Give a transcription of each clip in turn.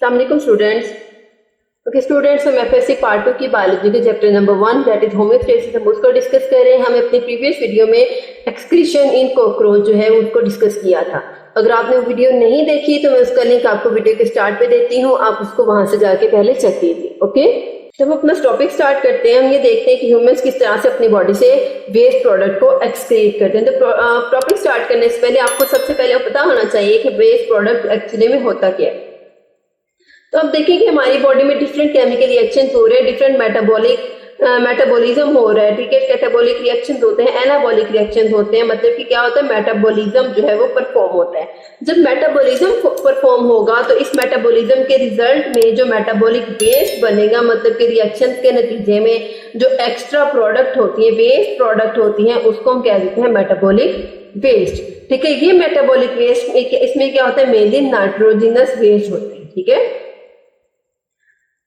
अस्सलाम students. Okay students, हम FSc part 2 की बायोलॉजी के chapter number 1 that is homeostasis हम उसको डिस्कस कर रहे हैं। हमने अपनी प्रीवियस वीडियो में एक्सक्रीशन इन कॉकरोच जो है उसको डिस्कस किया था। अगर आपने वो वीडियो नहीं देखी तो मैं उसका लिंक आपको वीडियो के स्टार्ट पे देती हूँ, आप उसको वहां से जाके पहले चेक कीजिए। ओके, जब हम अपना टॉपिक स्टार्ट करते हैं, हम ये देखते हैं कि ह्यूमंस किस तरह से अपनी बॉडी से वेस्ट प्रोडक्ट को एक्सक्रीट करते हैं। तो टॉपिक स्टार्ट करने से पहले आपको सबसे पहले पता होना चाहिए कि वेस्ट प्रोडक्ट एक्चुअली में होता क्या है। तो अब देखिए कि हमारी बॉडी में डिफरेंट केमिकल रिएक्शंस हो रहे हैं, डिफरेंट मेटाबॉलिज्म हो रहा है। ठीक है, कैटाबॉलिक रिएक्शंस होते हैं, एनाबॉलिक रिएक्शंस होते हैं। मतलब कि क्या होता है, मेटाबॉलिज्म जो है वो परफॉर्म होता है। जब मेटाबॉलिज्म परफॉर्म होगा तो इस मेटाबॉलिज्म के रिजल्ट में जो मेटाबॉलिक वेस्ट बनेगा, मतलब कि रिएक्शंस के नतीजे में जो एक्स्ट्रा प्रोडक्ट होती है, वेस्ट प्रोडक्ट होती है, उसको हम कह देते हैं मेटाबॉलिक वेस्ट। ठीक है, ये मेटाबॉलिक वेस्ट इसमें क्या होता है, मेनली नाइट्रोजनस वेस्ट होती है। ठीक है,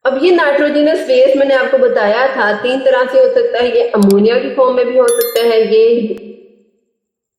अब ये नाइट्रोजनस वेस्ट मैंने आपको बताया था 3 तरह से हो सकता है। ये अमोनिया की फॉर्म में भी हो सकता है, ये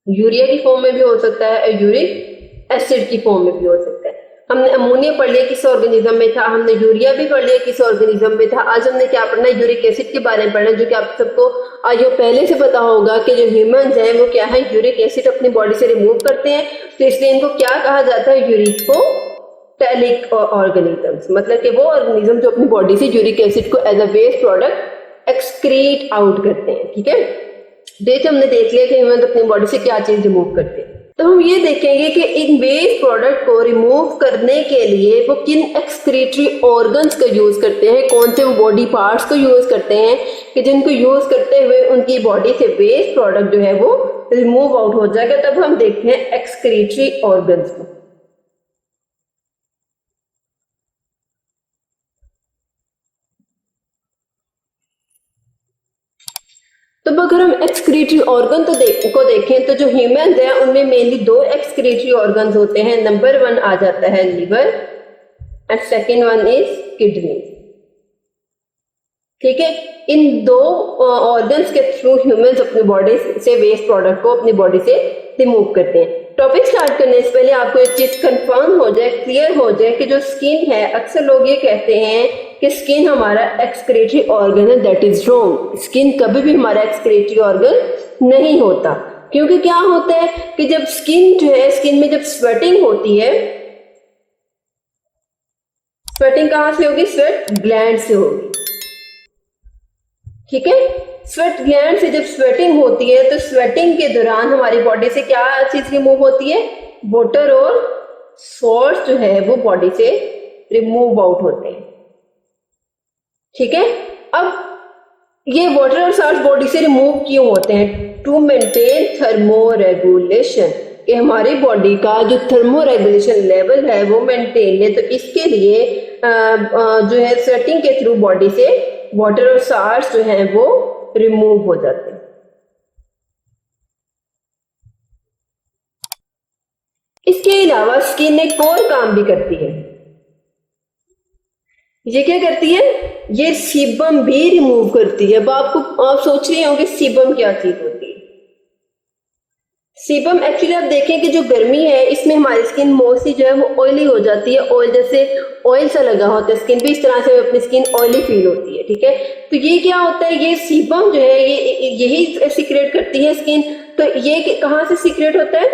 यूरिया की फॉर्म में भी हो सकता है, और यूरिक एसिड की फॉर्म में भी हो सकता है। हमने अमोनिया पढ़ लिया किस ऑर्गेनिज्म में था, हमने यूरिया भी पढ़ लिया किस ऑर्गेनिज्म में था। आज हमने क्या पढ़ना है, यूरिक एसिड के बारे में पढ़ना, जो कि आप सबको आज पहले से पता होगा कि जो ह्यूमंस हैं वो क्या है, यूरिक एसिड अपनी बॉडी से रिमूव करते हैं। तो इसलिए इनको क्या कहा जाता है, यूरिकोटैलिक ऑर्गेनिजम्स। मतलब कि वो ऑर्गेनिज्म जो अपनी बॉडी से यूरिक एसिड को as a waste product excrete out करते हैं। ठीक है, डेट हमने देख लिया कि ह्यूमन अपनी बॉडी से क्या चीज रिमूव करते हैं। तो हम ये देखेंगे कि इन वेस्ट प्रोडक्ट को रिमूव करने के लिए वो किन एक्सक्रीटरी ऑर्गन्स का यूज करते हैं, कौन से वो बॉडी पार्ट्स को यूज करते हैं कि जिनको यूज करते हुए उनकी बॉडी से वेस्ट प्रोडक्ट जो है वो रिमूव आउट हो जाएगा। तब हम देखते हैं एक्सक्रीटरी ऑर्गन्स को। तो अगर हम एक्सक्रीटरी ऑर्गन को देखें तो जो ह्यूमंस हैं उनमें मेनली 2 एक्सक्रीटरी ऑर्गन्स होते हैं। नंबर 1 आ जाता है liver and second one is kidney. ठीक है, इन 2 ऑर्गन्स के थ्रू ह्यूमंस अपनी बॉडी से वेस्ट प्रोडक्ट को अपनी बॉडी से रिमूव करते हैं। टॉपिक स्टार्ट करने से पहले आपको एक चीज कंफर्म हो जाए, क्लियर हो जाए कि जो स्किन है, अक्सर लोग ये कहते हैं कि स्किन हमारा एक्सक्रीटरी ऑर्गन है। That is wrong. स्किन कभी भी हमारा एक्सक्रीटरी ऑर्गन नहीं होता। क्योंकि क्या होता है कि जब स्किन जो है, स्किन में जब स्वेटिंग होती है, स्वेटिंग कहां से होगी, स्वेट ग्लैंड से होगी। ठीक है, स्वेट ग्लैंड से जब स्वेटिंग होती है तो स्वेटिंग के दौरान हमारी बॉडी से क्या चीज रिमूव होती है, वाटर और सॉल्ट जो है वो बॉडी से रिमूव आउट होते हैं। ठीक है, अब ये वाटर और सॉल्ट बॉडी से रिमूव क्यों होते हैं, टू मेंटेन थर्मो रेगुलेशन, कि हमारी बॉडी का जो थर्मो रेगुलेशन लेवल है वो मेंटेन है। तो इसके लिए जो है स्वेटिंग के थ्रू बॉडी से वाटर और सॉल्ट जो है वो रिमूव हो जाते हैं। इसके अलावा स्किन एक और काम भी करती है। ये क्या करती है, ये सीबम भी रिमूव करती है। अब आप सोच रहे होंगे सीबम क्या चीज होती है। सीबम एक्चुअली आप देखें कि जो गर्मी है इसमें हमारी स्किन मोस्टली जो है वो ऑयली हो जाती है। ऑयल जैसे ऑयल सा लगा होता है स्किन पे, इस तरह से अपनी स्किन ऑयली फील होती है। ठीक है, तो ये क्या होता है, ये सीबम जो है ये यही सीक्रेट करती है स्किन। तो ये कहां से सीक्रेट होता है,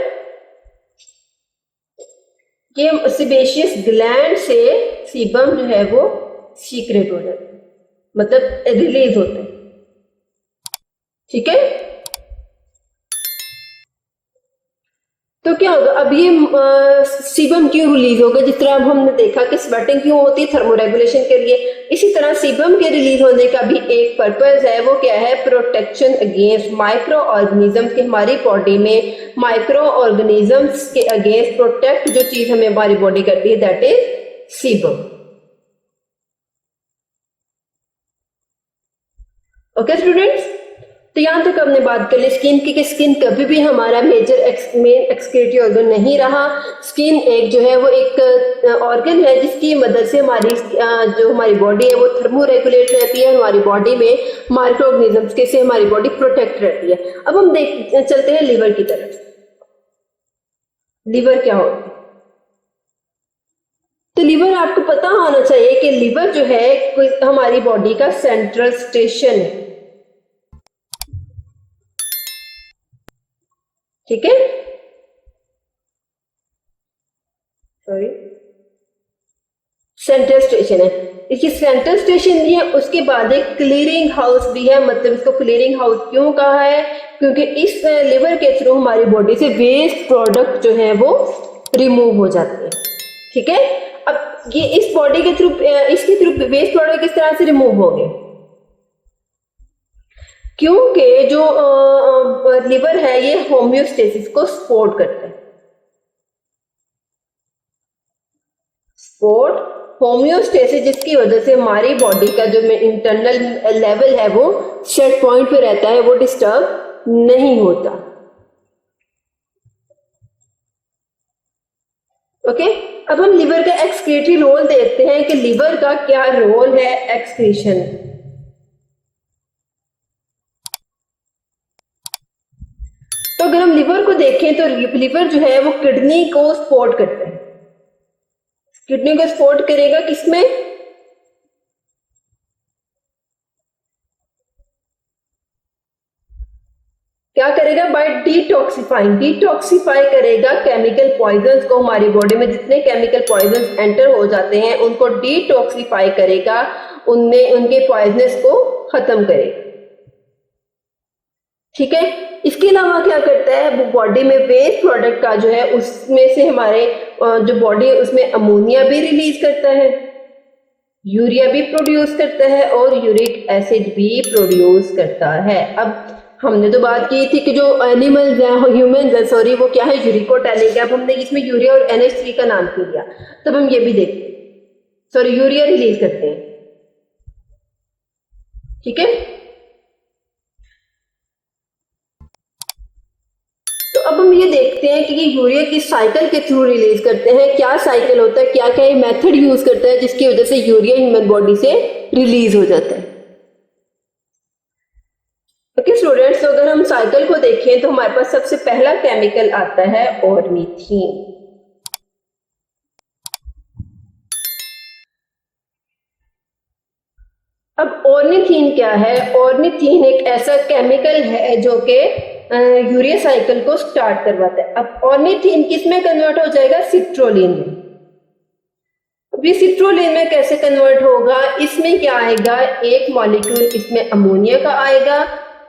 ये सेबेशियस ग्लैंड से सीबम जो है वो सीक्रेट हो जाता है, मतलब रिलीज होता है। ठीक है, तो क्या होगा, अब ये सीबम क्यों रिलीज होगा, जिस तरह अब हमने देखा कि स्वेटिंग क्यों होती है, थर्मोरेगुलेशन के लिए, इसी तरह सीबम के रिलीज होने का भी एक पर्पस है। वो क्या है, प्रोटेक्शन अगेंस्ट माइक्रो ऑर्गेनिजम्स के, हमारी बॉडी में माइक्रो ऑर्गेनिजम्स के अगेंस्ट प्रोटेक्ट जो चीज हमें हमारी बॉडी करती है, that is sebum. Okay students, तो यहां तक हमने बात कर ली स्किन की, कि स्किन कभी भी हमारा मेन एक्सक्रीटरी ऑर्गन नहीं रहा। स्किन एक जो है वो एक ऑर्गन है जिसकी मदद से हमारी जो हमारी बॉडी है वो थर्मो रेगुलेट रहती है, हमारी बॉडी में माइक्रो ऑर्गेनिजम्स के से हमारी बॉडी प्रोटेक्ट रहती है। अब हम चलते हैं लिवर की तरफ। लिवर क्या होता है, तो लीवर आपको पता लिवर जो है कोई हमारी बॉडी का सेंट्रल स्टेशन है, ठीक है, सॉरी सेंट्रल स्टेशन है। इसकी सेंट्रल स्टेशन भी है, उसके बाद एक क्लीयरिंग हाउस भी है। मतलब इसको क्लीयरिंग हाउस क्यों कहा है? क्योंकि इस लिवर के थ्रू हमारी बॉडी से वेस्ट प्रोडक्ट जो है वो रिमूव हो जाते हैं, ठीक है। अब ये इस बॉडी के थ्रू, इसके थ्रू वेस्ट प्रोडक्ट किस तरह से रिमूव होंगे? क्योंकि जो लिवर है ये होम्योस्टेसिस को सपोर्ट करता है। सपोर्ट होम्योस्टेसिस, जिसकी वजह से हमारी बॉडी का जो इंटरनल लेवल है वो सेट पॉइंट पे रहता है, वो डिस्टर्ब नहीं होता। ओके, अब हम लिवर का एक्सक्रीटरी रोल देखते हैं कि लिवर का क्या रोल है एक्सक्रीशन। तो अगर हम लिवर को देखें तो लिवर जो है वो किडनी को सपोर्ट करता है। किडनी को सपोर्ट करेगा किसमें? क्या करेगा? बाय डिटॉक्सिफाइंग, डिटॉक्सिफाई करेगा केमिकल पॉइजन्स को। हमारी बॉडी में जितने केमिकल पॉइजन्स एंटर हो जाते हैं उनको डिटॉक्सिफाई करेगा, उनमें उनके पॉइजनस को खत्म करेगा, ठीक है। इसके अलावा क्या करता है? वो बॉडी में वेस्ट प्रोडक्ट का जो है उसमें से हमारे जो बॉडी है उसमें अमोनिया भी रिलीज करता है, यूरिया भी प्रोड्यूस करता है और यूरिक एसिड भी प्रोड्यूस करता है। अब हमने तो बात की थी कि जो एनिमल्स हैं, ह्यूमंस हैं, सॉरी, वो क्या है? यूरिकोटैलिक है। अब हमने इसमें यूरिया और NH3 का नाम क्यों लिया? तब हम ये भी देखते हैं, सॉरी, यूरिया रिलीज करते हैं, ठीक है। तो अब हम ये देखते हैं कि ये यूरिया की साइकिल के थ्रू रिलीज करते हैं। क्या साइकिल होता है, क्या क्या ये मेथड यूज करता है जिसकी वजह से यूरिया ह्यूमन बॉडी से रिलीज हो जाता है। ओके स्टूडेंट्स, तो अगर हम साइकिल को देखें तो हमारे पास सबसे पहला केमिकल आता है ऑर्निथीन। अब ऑर्निथीन क्या है? ऑर्निथीन एक ऐसा केमिकल है जो कि यूरिया साइकिल को स्टार्ट करवाता है। अब ऑर्निथीन किस में कन्वर्ट हो जाएगा? सिट्रोलिन में। अब ये सिट्रोलिन में कैसे कन्वर्ट होगा? इसमें क्या आएगा? एक मॉलिक्यूल इसमें अमोनिया का आएगा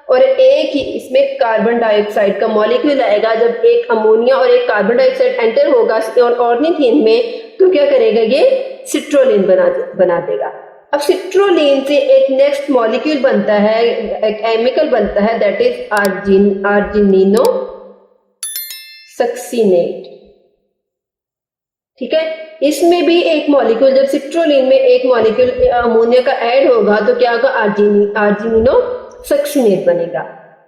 और एक ही इसमें कार्बन डाइऑक्साइड का मॉलिक्यूल आएगा। जब एक अमोनिया और एक कार्बन डाइऑक्साइड एंटर होगा ऑर्निथीन में तो क्या करेगा? ये सिट्रोलिन बना देगा। अब सिट्रोलिन से एक नेक्स्ट मॉलिक्यूल बनता है, एक केमिकल बनता है, दैट इज आर्जिनिनो सक्सिनेट, ठीक है। इसमें भी एक मॉलिक्यूल, जब सिट्रोलिन में एक मॉलिक्यूल अमोनिया का ऐड होगा तो क्या होगा? आर्जिनिनो सक्सिनेट बनेगा।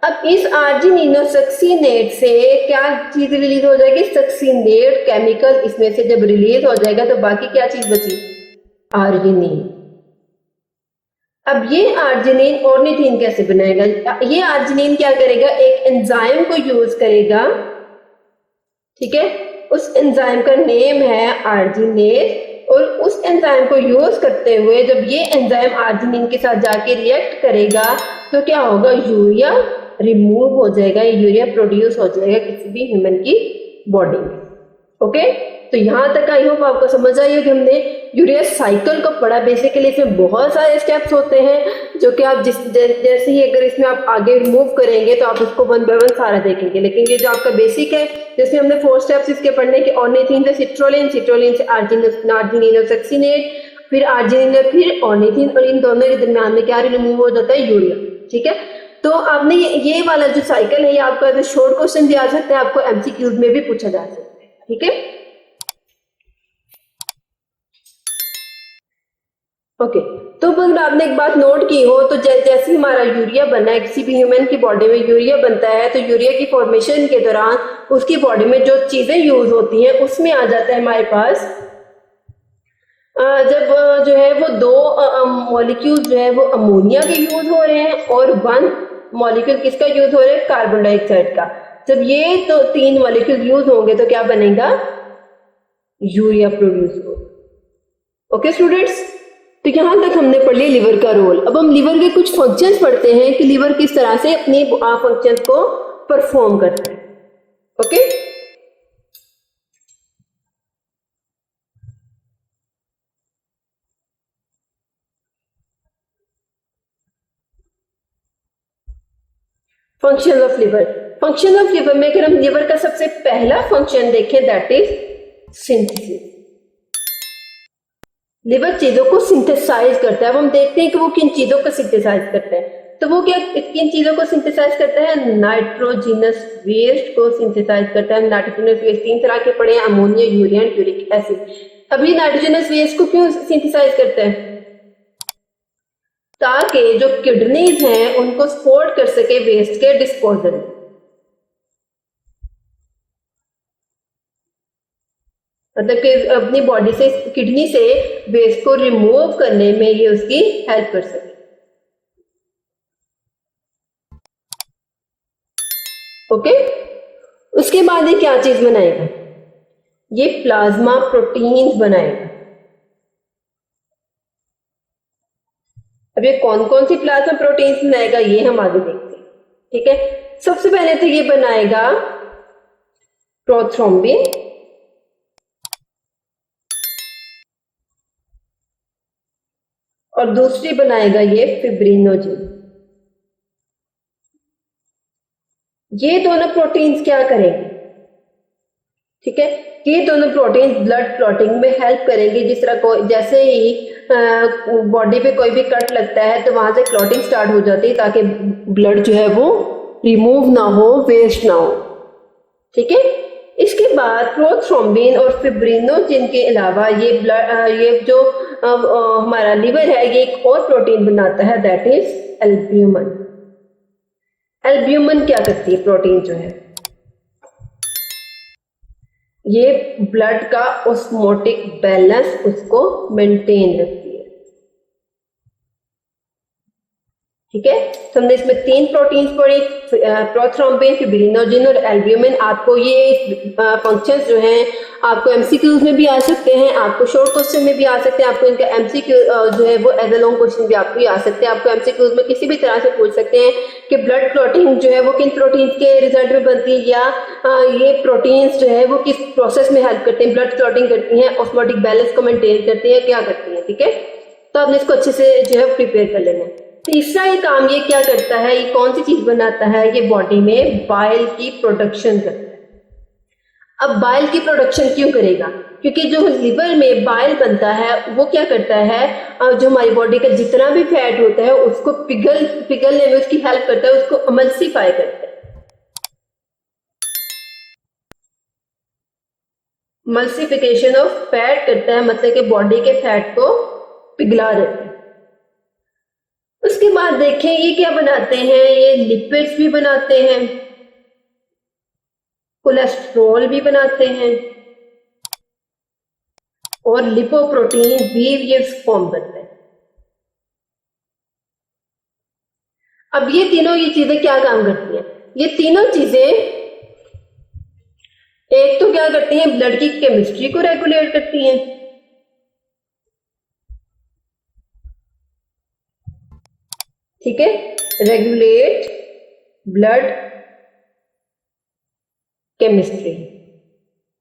अब इस आर्जिनिनो सक्सिनेट से क्या चीज रिलीज हो जाएगी? सक्सिनेट केमिकल इसमें से जब रिलीज हो जाएगा तो बाकी क्या चीज बची? आर्जिनिन। अब ये आर्जिनिन ऑर्निथीन कैसे बनाएगा? ये आर्जिनिन क्या करेगा? एक एंजाइम को यूज करेगा, ठीक है। उस एंजाइम का नेम है आर्जिनेज और उस एंजाइम को यूज करते हुए जब ये एंजाइम आर्जिनिन के साथ जाके रिएक्ट करेगा तो क्या होगा? यूरिया रिमूव हो जाएगा, यूरिया प्रोड्यूस हो जाएगा किसी भी ह्यूमन की बॉडी में। ओके, तो यहाँ तक आई होप आपको समझ आई होगी। हमने यूरिया साइकिल को पढ़ा। बेसिकली इसमें बहुत सारे स्टेप्स होते हैं जो कि आप जैसे ही अगर इसमें आप आगे मूव करेंगे तो आप उसको वन बाय वन सारा देखेंगे। लेकिन ये जो आपका बेसिक है, जिसमें हमने 4 स्टेप्स इसके पढ़ने के, ऑर्निथीन से सिट्रोलिन, सिट्रोलिन से आर्जिनिनो सक्सिनेट, फिर आर्जिनिनो, फिर ऑर्निथीन, और इन दोनों के दरम्यान में क्या रिमूव हो जाता है? यूरिया, ठीक है। तो आपने ये वाला जो साइकिल है ये आपका शॉर्ट क्वेश्चन भी आ सकता है, आपको MCQs में भी पूछा जा सकता है, ठीक है। ओके, तो अगर आपने एक बात नोट की हो तो जैसे हमारा यूरिया बना है, किसी भी ह्यूमन की बॉडी में यूरिया बनता है तो यूरिया की फॉर्मेशन के दौरान उसकी बॉडी में जो चीजें यूज होती हैं उसमें आ जाता है हमारे पास, जब जो है वो 2 मॉलिक्यूल जो है वो अमोनिया के यूज हो रहे हैं और 1 मॉलिक्यूल किसका यूज हो रहा है? कार्बन डाइऑक्साइड का। जब ये तो 3 मॉलिक्यूल यूज होंगे तो क्या बनेगा? यूरिया प्रोड्यूस होगा। ओके स्टूडेंट्स, तो यहाँ तक हमने पढ़ लिया लिवर का रोल। अब हम लिवर के कुछ फंक्शंस पढ़ते हैं कि लिवर किस तरह से अपनी फंक्शंस को परफॉर्म करता है। Okay, function of liver. Function of liver में अगर हम लिवर का सबसे पहला फंक्शन देखें दैट इज सिंथेसिस। लिवर चीजों को सिंथेसाइज करता है। अब हम देखते हैं कि वो किन चीजों को सिंथेसाइज करता है। तो वो क्या किन चीजों को सिंथेसाइज करता है? नाइट्रोजिनस वेस्ट को सिंथेसाइज करता है। नाइट्रोजिनस वेस्ट तीन तरह के पड़े हैं, ammonia, urea and uric acid. अब ये नाइट्रोजिनस वेस्ट को क्यों सिंथेसाइज करता है? ताकि जो किडनीज हैं उनको सपोर्ट कर सके वेस्ट के डिस्पोजल। मतलब कि अपनी बॉडी से, किडनी से वेस्ट को रिमूव करने में ये उसकी हेल्प कर सके। ओके, उसके बाद ये क्या चीज बनाएगा? ये प्लाज्मा प्रोटीन्स बनाएगा। अब ये कौन कौन सी प्लाज्मा प्रोटीन्स बनाएगा ये हम आगे देखते हैं। ठीक है, सबसे पहले तो ये बनाएगा प्रोथ्रोम्बिन, और दूसरी बनाएगा ये फिब्रिनोजिन। ये दोनों प्रोटीन्स क्या करेंगे? ठीक है, ये दोनों प्रोटीन्स ब्लड क्लॉटिंग में हेल्प करेंगे। जिस तरह जैसे ही बॉडी पे कोई भी कट लगता है तो वहां से क्लॉटिंग स्टार्ट हो जाती है ताकि ब्लड जो है वो रिमूव ना हो, वेस्ट ना हो। ठीक है, इसके बाद प्रोथ्रोम्बिन और फिब्रिनोजिन के अलावा ये जो हमारा लिवर है ये एक और प्रोटीन बनाता है दैट इज एल्ब्यूमिन। एल्ब्यूमिन क्या करती है? प्रोटीन जो है ये ब्लड का ऑस्मोटिक बैलेंस उसको मेंटेन रखती है। ठीक है, तो हमने इसमें तीन प्रोटीन्स पढ़ी, प्रोथ्रोम्बिन, फिब्रिनोजिन और एल्ब्यूमिन। आपको ये फंक्शंस जो हैं आपको एमसीक्यूज में भी आ सकते हैं, आपको शॉर्ट क्वेश्चन में भी आ सकते हैं, आपको इनका एमसीक्यू जो है वो एज अ लॉन्ग क्वेश्चन भी आपको आ सकते हैं। आपको एमसीक्यूज में किसी भी तरह से पूछ सकते हैं कि ब्लड क्लॉटिंग जो है वो किन प्रोटीन्स के रिजल्ट में बनती है, या ये प्रोटीन्स जो है वो किस प्रोसेस में हेल्प करते हैं, ब्लड क्लॉटिंग करती हैं, ऑस्मोटिक बैलेंस को मेंटेन करती है, क्या करती है। ठीक है, तो आपने इसको अच्छे से जो है प्रिपेयर कर लेना है। तीसरा ये काम ये क्या करता है, ये कौन सी चीज बनाता है? ये बॉडी में बाइल की प्रोडक्शन करता है। अब बाइल की प्रोडक्शन क्यों करेगा? क्योंकि जो लिवर में बाइल बनता है वो क्या करता है, जो हमारी बॉडी का जितना भी फैट होता है उसको पिघलने में उसकी हेल्प करता है, उसको अमल्सीफाई करता है। मल्सीफिकेशन ऑफ फैट करता है, मतलब कि बॉडी के फैट को पिघला देता है। उसके बाद देखें ये क्या बनाते हैं, ये लिपिड्स भी बनाते हैं, कोलेस्ट्रॉल भी बनाते हैं, और लिपोप्रोटीन भी ये फॉर्म करते हैं। अब ये तीनों ये चीजें क्या काम करती हैं? ये तीनों चीजें एक तो क्या करती हैं, ब्लड की केमिस्ट्री को रेगुलेट करती हैं। ठीक है, रेगुलेट ब्लड केमिस्ट्री।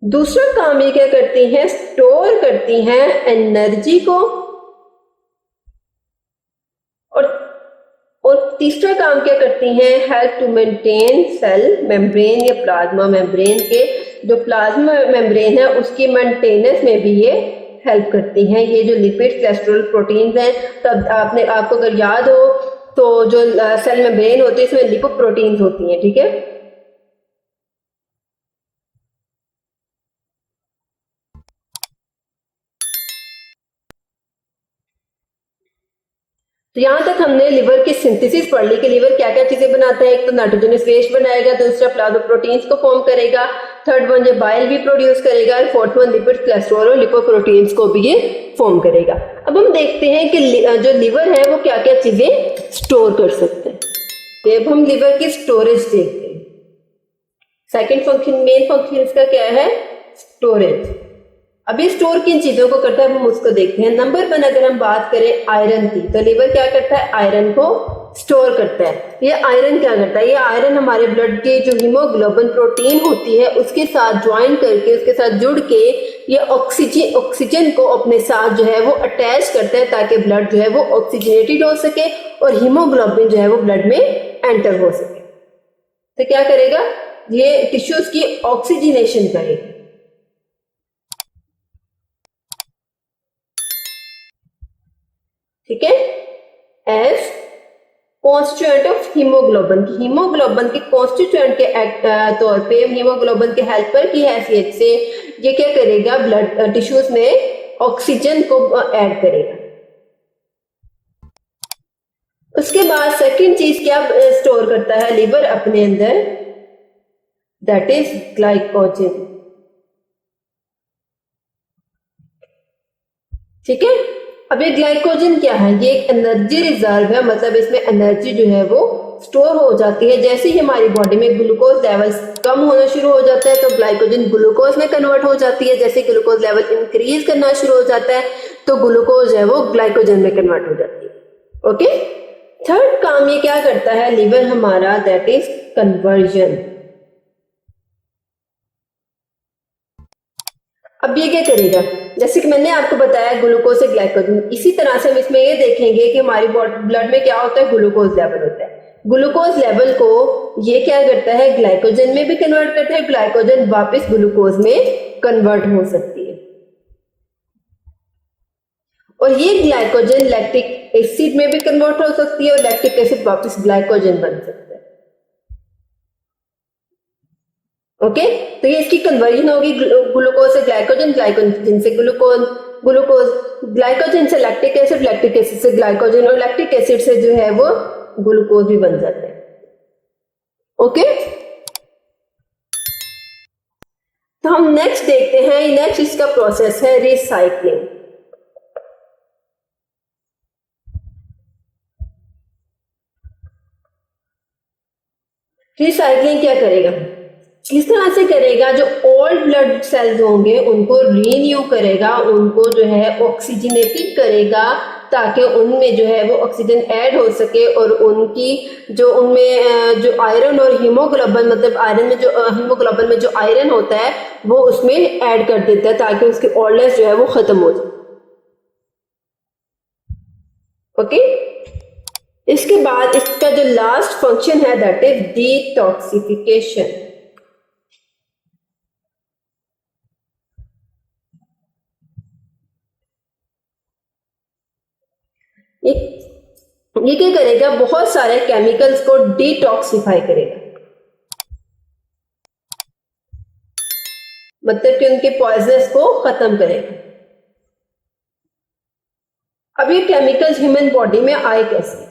दूसरा काम ये क्या करती हैं, स्टोर करती हैं एनर्जी को, और तीसरा काम क्या करती हैं, help to maintain cell membrane या प्लाज्मा मेम्ब्रेन के, जो प्लाज्मा मेम्ब्रेन है उसकी मेंटेनेंस में भी ये हेल्प करती हैं। ये जो लिपिड, कोलेस्ट्रॉल, प्रोटीन्स हैं, तब आपको अगर याद हो तो जो सेल मेम्ब्रेन होती है इसमें लिपोप्रोटीन्स होती हैं। ठीक है, तो यहां तक हमने लिवर की सिंथेसिस पढ़ ली कि लिवर क्या क्या चीजें बनाता है। एक तो नाइट्रोजनस वेस्ट बनाएगा, दूसरा प्लाज्मा प्रोटीन्स को फॉर्म करेगा, थर्ड वन ये बाइल भी प्रोड्यूस करेगा, फोर्थ वन लिपिड, कोलेस्ट्रॉल और लिपोप्रोटीन्स को भी ये फॉर्म करेगा। अब हम देखते हैं कि जो लिवर है वो क्या क्या चीजें स्टोर कर सकते हैं। अब हम लिवर की स्टोरेज देखते हैं। सेकेंड फंक्शन, मेन फंक्शन इसका क्या है, स्टोरेज। अभी स्टोर किन चीजों को करता है हम उसको देखते हैं। नंबर 1 अगर हम बात करें आयरन की, तो लीवर क्या करता है, आयरन को स्टोर करता है। ये आयरन क्या करता है, ये आयरन हमारे ब्लड के जो हीमोग्लोबिन प्रोटीन होती है उसके साथ ज्वाइन करके, उसके साथ जुड़ के ये ऑक्सीजन को अपने साथ जो है वो अटैच करता है ताकि ब्लड जो है वो ऑक्सीजनेटेड हो सके और हीमोग्लोबिन जो है वो ब्लड में एंटर हो सके। तो क्या करेगा, ये टिश्यूज की ऑक्सीजनेशन करेगा। ठीक है, एज कॉन्स्टिट्यूएंट ऑफ हीमोग्लोबिन के कॉन्स्टिट्यूएंट के तौर पे, हीमोग्लोबिन के हेल्पर की हैसियत से ये क्या करेगा, ब्लड टिश्यूज में ऑक्सीजन को ऐड करेगा। उसके बाद सेकंड चीज क्या स्टोर करता है लीवर अपने अंदर, दैट इज ग्लाइकोजन। ठीक है, अब ये ग्लाइकोजन क्या है, ये एक एनर्जी रिजर्व है, मतलब इसमें एनर्जी जो है वो स्टोर हो जाती है। जैसे ही हमारी बॉडी में ग्लूकोज लेवल कम होना शुरू हो जाता है तो ग्लाइकोजन ग्लूकोज में कन्वर्ट हो जाती है। जैसे ग्लूकोज लेवल इंक्रीज करना शुरू हो जाता है तो ग्लूकोज है वो ग्लाइकोजन में कन्वर्ट हो जाती है। ओके, थर्ड काम ये क्या करता है लीवर हमारा, दैट इज कन्वर्जन। अब ये क्या करेगा, जैसे कि मैंने आपको बताया ग्लूकोज से ग्लाइकोजन, इसी तरह से हम इसमें ये देखेंगे कि हमारी ब्लड में क्या होता है, ग्लूकोज लेवल होता है। ग्लूकोज लेवल को ये क्या करता है, ग्लाइकोजन में भी कन्वर्ट करता है, ग्लाइकोजन वापस ग्लूकोज में कन्वर्ट हो सकती है। और ये ग्लाइकोजन लैक्टिक एसिड में भी कन्वर्ट हो सकती है और लैक्टिक एसिड वापस ग्लाइकोजन बन सकता है। ओके, तो ये इसकी कन्वर्जन होगी ग्लूकोज से ग्लाइकोजन, ग्लाइकोजन से ग्लूकोज, ग्लाइकोजन से लैक्टिक एसिड, लैक्टिक एसिड से ग्लाइकोजन और लैक्टिक एसिड से जो है वो ग्लूकोज भी बन जाता है। ओके, तो हम नेक्स्ट देखते हैं, नेक्स्ट इसका प्रोसेस है रिसाइक्लिंग। रिसाइक्लिंग क्या करेगा, किस तरह से करेगा, जो ओल्ड ब्लड सेल्स होंगे उनको रीन्यू करेगा, उनको जो है ऑक्सीजनेटेड करेगा ताकि उनमें जो है वो ऑक्सीजन ऐड हो सके और उनकी जो उनमें जो आयरन और हीमोग्लोबिन, मतलब आयरन में जो हीमोग्लोबिन में जो आयरन होता है वो उसमें ऐड कर देता है ताकि उसकी ओल्डनेस जो है वो खत्म हो जाए। ओके, इसके बाद इसका जो लास्ट फंक्शन है दैट इज डिटॉक्सिफिकेशन। ये क्या करेगा, बहुत सारे केमिकल्स को डिटॉक्सिफाई करेगा, मतलब कि उनके पॉइजनस को खत्म करेगा। अब ये केमिकल्स ह्यूमन बॉडी में आए कैसे,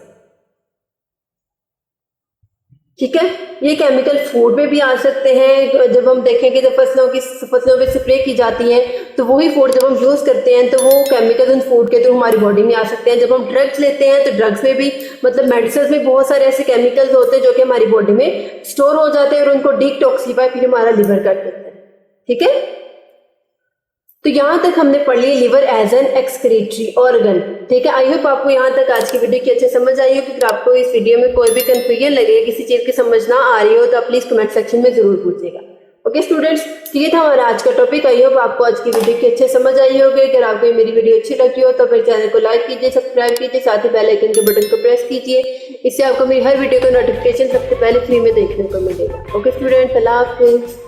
ठीक है, ये केमिकल फूड में भी आ सकते हैं। जब हम देखेंगे जब फसलों पे स्प्रे की जाती है तो वही फूड जब हम यूज करते हैं तो वो केमिकल उन फूड के थ्रू हमारी बॉडी में आ सकते हैं। जब हम ड्रग्स लेते हैं तो ड्रग्स में भी, मतलब मेडिसिन में बहुत सारे ऐसे केमिकल्स होते हैं जो कि हमारी बॉडी में स्टोर हो जाते हैं और उनको डिटॉक्सिफाई फिर हमारा लिवर कर देता है। ठीक है, तो यहाँ तक हमने पढ़ ली liver as an excretory organ. ठीक है, आई होप आपको यहाँ तक आज की वीडियो की अच्छे समझ आई हो। अगर आपको इस वीडियो में कोई भी कंफ्यूजन लगे, किसी चीज की समझ ना आ रही हो तो आप प्लीज कमेंट सेक्शन में जरूर पूछिएगा। ओके स्टूडेंट्स, तो ये था हमारा आज का टॉपिक। आई होप आपको आज की वीडियो की अच्छे समझ आई होगी। अगर आपको मेरी वीडियो अच्छी लगी हो तो फिर चैनल को लाइक कीजिए, सब्सक्राइब कीजिए, साथ ही बेल आइकन के बटन को प्रेस कीजिए। इससे आपको मेरी हर वीडियो का नोटिफिकेशन सबसे पहले फ्री में देखने को मिलेगा। ओके स्टूडेंट्स, अल्लाह हाफिज़।